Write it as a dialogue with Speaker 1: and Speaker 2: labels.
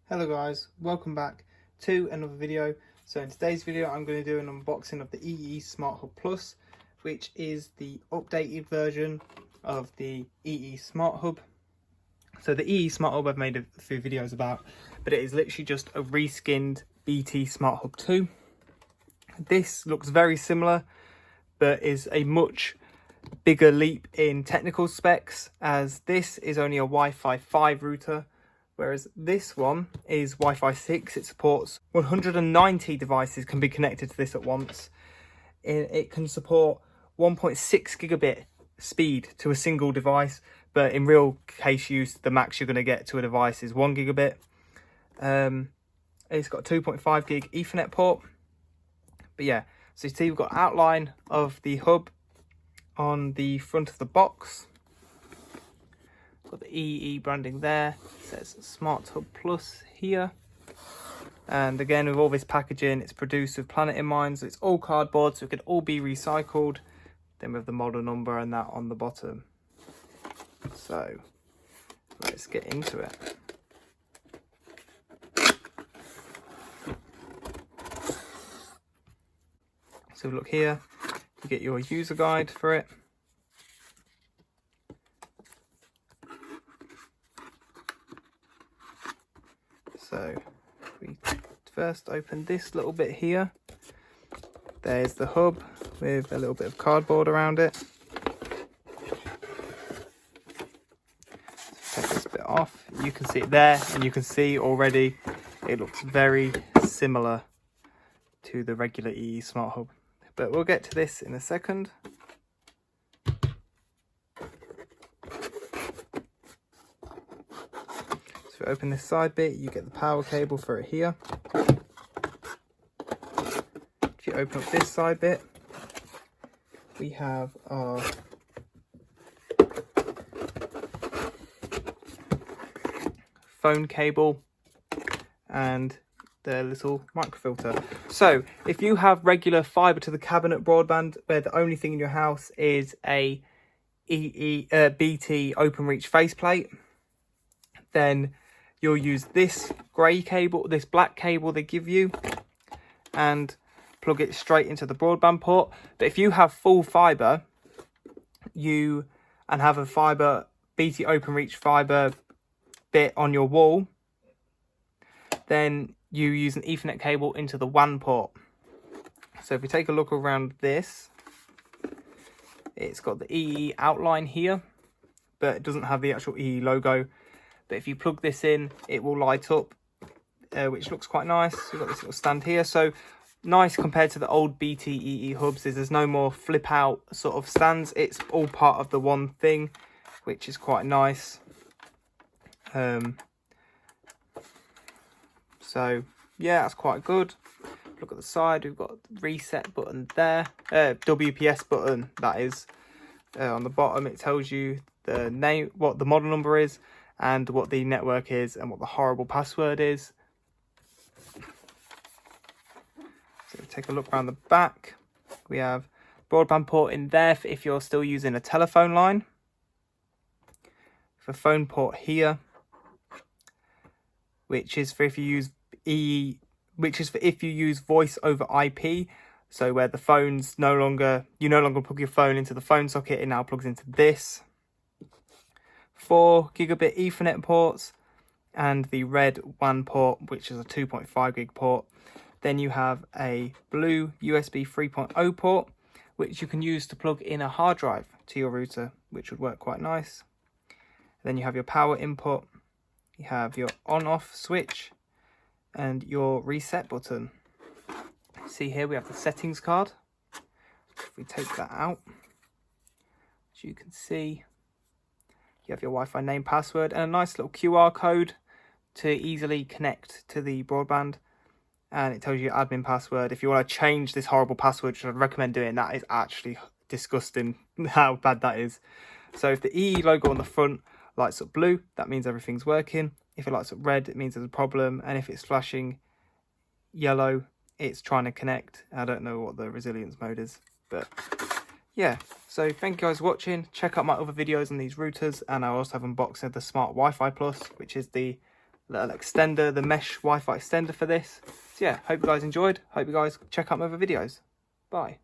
Speaker 1: Hello guys, welcome back to another video. So in today's video I'm going to do an unboxing of the EE Smart Hub Plus, which is the updated version of the EE Smart Hub. So the EE Smart Hub I've made a few videos about, but it is literally just a reskinned BT Smart Hub 2. This looks very similar, but is a much bigger leap in technical specs, as this is only a Wi-Fi 5 router, whereas this one is Wi-Fi 6. It supports 190 devices can be connected to this at once. It can support 1.6 gigabit speed to a single device, but in real case use, the max you're going to get to a device is 1 gigabit. It's got a 2.5 gig Ethernet port. But yeah, so you see we've got outline of the hub on the front of the box. Got the EE branding there. It says Smart Hub Plus here. And again, with all this packaging, it's produced with planet in mind. So it's all cardboard, so it could all be recycled. Then with the model number and that on the bottom. So let's get into it. So look here, you get your user guide for it. So we first open this little bit here. There's the hub with a little bit of cardboard around it. Take this bit off. You can see it there, and you can see already it looks very similar to the regular EE Smart Hub. But we'll get to this in a second. So open this side bit, you get the power cable for it here. If you open up this side bit, we have our phone cable and the little microfilter. So if you have regular fiber to the cabinet broadband, where the only thing in your house is a BT OpenReach faceplate, then you'll use this grey cable, this black cable they give you, and plug it straight into the broadband port. But if you have full fiber, and have a fiber BT OpenReach fiber bit on your wall, then you use an Ethernet cable into the WAN port. So if we take a look around this, it's got the EE outline here, but it doesn't have the actual EE logo. But if you plug this in, it will light up, which looks quite nice. You've got this little stand here. So nice compared to the old BT EE hubs is there's no more flip out sort of stands. It's all part of the one thing, which is quite nice. So yeah, that's quite good. Look at the side, we've got the reset button there, WPS button that is. On the bottom it tells you the name, what the model number is, and what the network is, and what the horrible password is. So take a look around the back. We have broadband port in there for if you're still using a telephone line. For phone port here, which is for if you use if you use voice over IP. So where the phone's you no longer plug your phone into the phone socket, it now plugs into this. 4 gigabit Ethernet ports, and the red WAN port, which is a 2.5 gig port. Then you have a blue USB 3.0 port, which you can use to plug in a hard drive to your router, which would work quite nice. Then you have your power input, you have your on-off switch, and your reset button. See here we have the settings card. If we take that out, as you can see, you have your Wi-Fi name, password, and a nice little QR code to easily connect to the broadband. And it tells you your admin password. If you want to change this horrible password, which I'd recommend doing, that is actually disgusting how bad that is. So if the EE logo on the front lights up blue, that means everything's working. If it lights up red, it means there's a problem. And if it's flashing yellow, it's trying to connect. I don't know what the resilience mode is, but yeah. So thank you guys for watching. Check out my other videos on these routers, and I also have unboxing of the Smart Wi-Fi Plus, which is the little extender, the mesh Wi-Fi extender for this. So yeah, hope you guys enjoyed. Hope you guys check out my other videos. Bye.